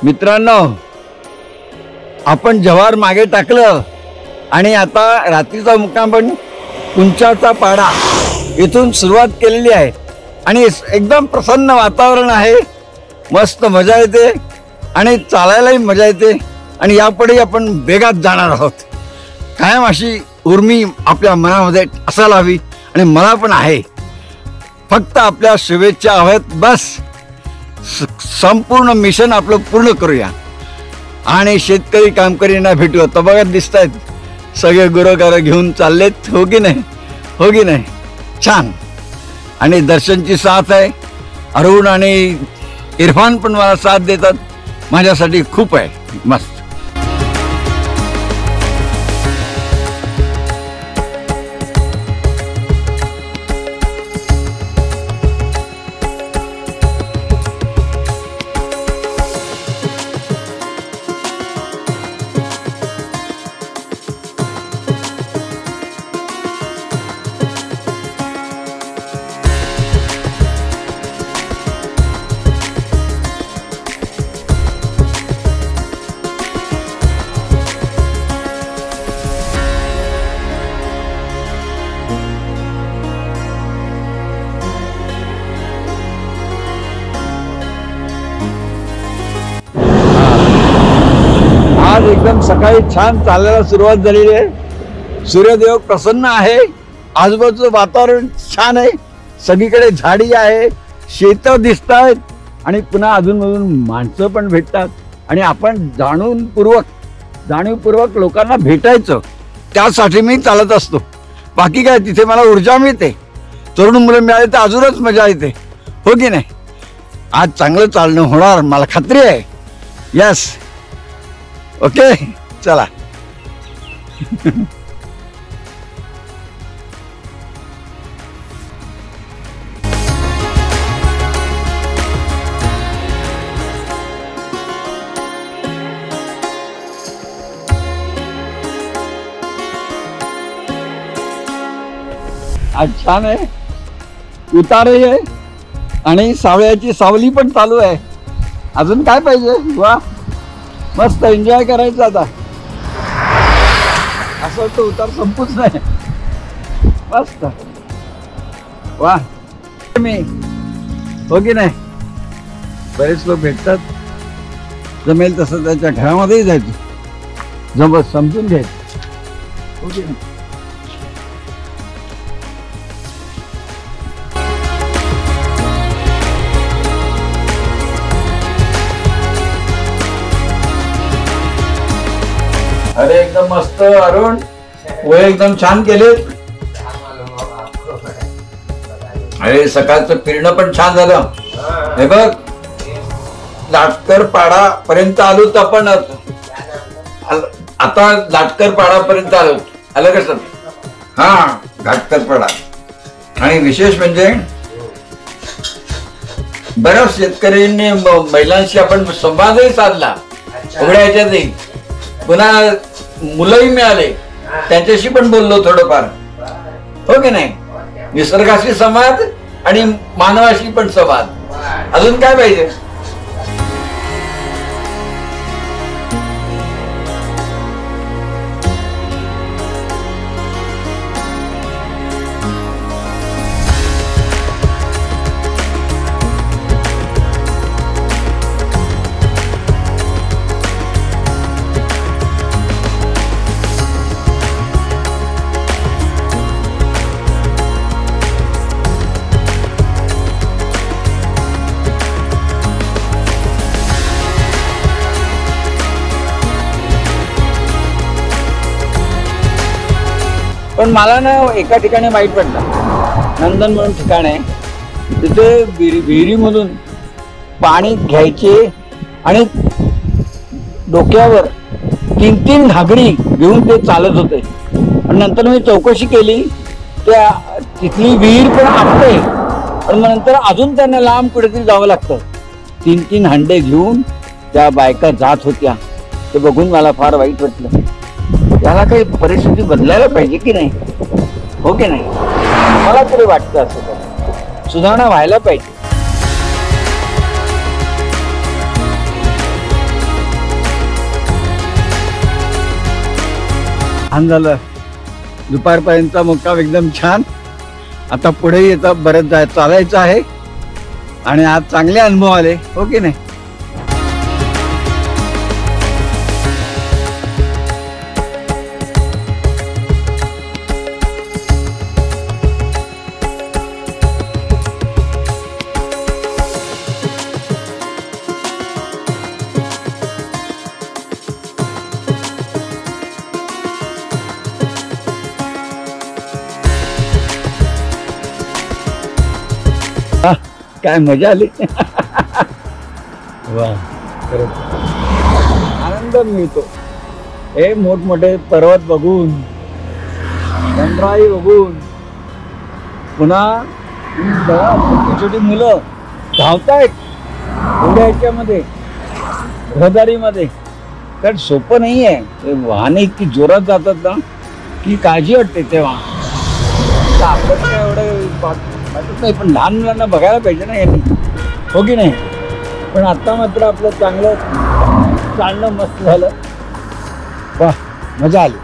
मित्रांनो, आपण जव्हार मागे टाकलं आणि आता रात्रीचा मुक्काम पण कुंचाचा पाडा इथून सुरुवात केलेली आहे आणि एकदम प्रसन्न वातावरण आहे. मस्त मजा येते आणि चालायलाही मजा येते आणि यापुढे आपण वेगात जाणार आहोत. कायम अशी उर्मी आपल्या मनामध्ये असायला हवी आणि मला पण आहे. फक्त आपल्या शुभेच्छा हव्यात बस. संपूर्ण मिशन आपलं पूर्ण करूया आणि शेतकरी कामकरींना भेटूया. तर बघत दिसत आहेत सगळे गुरगार घेऊन चाललेत. हो की नाही, हो की नाही. छान. आणि दर्शनची साथ आहे. अरुण आणि इरफान पण मला साथ देतात. माझ्यासाठी खूप आहे. मस्त. आज एकदम सकाळी छान चालायला सुरुवात झालेली आहे. सूर्यदेव प्रसन्न आहे. आजूबाजूचं वातावरण छान आहे. सगळीकडे झाडी आहे. शेतं दिसत आहेत आणि पुन्हा अजूनमधून माणसं पण भेटतात आणि आपण जाणीवपूर्वक लोकांना भेटायचं त्यासाठी मी चालत असतो. बाकी काय, तिथे मला ऊर्जा मिळते. तरुण मुलं मिळाले तर अजूनच मजा येते. हो की नाही. आज चांगलं चालणं होणार मला खात्री आहे. यस. ओके, चला. आज छान आहे. उतारही आहे आणि सावळ्याची सावली पण चालू आहे. अजून काय पाहिजे. वा, मस्त एन्जॉय करायचं आता. असं वाटतं उतार संपूच नाही. मस्त. वा. मी हो की नाही. बरेच लोक भेटतात. जमेल तसं त्याच्या घरामध्येही जायचं. समजून घ्यायचं. हो की नाही. अरे एकदम मस्त अरुण. पोहे एकदम छान केलेत. अरे सकाळचं फिरणं पण छान झालं. हे बघ, लाटकर पाडा पर्यंत आलो तर आपण आता लाटकर पाडा पर्यंत आलो. आलं कसं. हा, घाटकर पाडा. आणि विशेष म्हणजे बऱ्याच शेतकऱ्यांनी महिलांशी आपण संवादही साधला. उघड्या ह्याच्यातही पुन्हा मुलंही मिळाले. त्यांच्याशी पण बोललो थोडंफार. हो की नाही. निसर्गाशी संवाद आणि मानवाशी पण संवाद. अजून काय पाहिजे. पण मला ना एका ठिकाणी वाईट वाटलं. नंदन म्हणून ठिकाण आहे. तिथे विहिरीमधून पाणी घ्यायचे आणि डोक्यावर 3-3 घागरी घेऊन ते चालत होते. आणि नंतर मी चौकशी केली. त्या तिथली विहीर पण आपटे पण मग नंतर अजून त्यांना लांब कुठेतरी जावं लागतं. 3-3 हांडे घेऊन त्या बायका जात होत्या. ते बघून मला फार वाईट वाटलं. याला काही परिस्थिती बदलायला पाहिजे की नाही. हो की नाही. मला तरी वाटतं असं सुधारणा व्हायला पाहिजे. छान झालं. दुपारपर्यंतचा मुक्काम एकदम छान. आता पुढे येतं बरंच चालायचं आहे आणि आज चांगले अनुभव आले, हो की नाही? काय मजा आली. वा, खरंच आनंद मिळतो. हे मोठमोठे पर्वत बघून, डोंगराई बघून, पुन्हा छोटी छोटी मुलं धावतायत एवढ्या ह्याच्यामध्ये रहदारीमध्ये. कारण सोपं नाही आहे. वाहने इतकी जोरात जातात ना की काळजी वाटते तेव्हा. आपण काय एवढं वाटत नाही, पण लहान मुलांना बघायला पाहिजे ना यांनी, हो की नाही? पण आता मात्र आपलं चांगलं चालणं मस्त झालं. वा, मजा आली.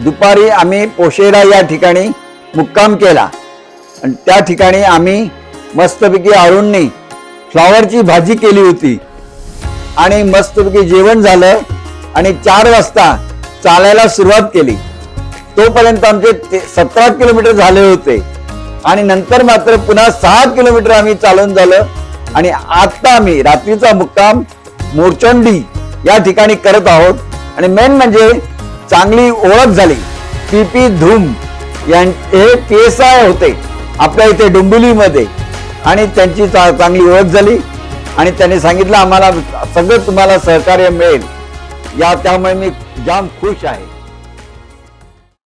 दुपारी आम्ही पोशेरा या ठिकाणी मुक्काम केला आणि त्या ठिकाणी आम्ही मस्तपैकी अरुणनी फ्लॉवरची भाजी केली होती आणि मस्तपैकी जेवण झालं आणि 4 वाजता चालायला सुरुवात केली. तोपर्यंत आमचे 17 किलोमीटर झाले होते आणि नंतर मात्र पुन्हा 6 किलोमीटर आम्ही चालून झालं आणि आता आम्ही रात्रीचा मुक्काम मोरचोंडी या ठिकाणी करत आहोत. आणि मेन म्हणजे चांगली ओळख झाली. पी धूम हे PSI होते आपल्या इथे डोंबिवलीमध्ये आणि त्यांची चांगली ओळख झाली आणि त्यांनी सांगितलं आम्हाला सगळं तुम्हाला सहकार्य मिळेल. त्यामुळे मी जाम खुश आहे.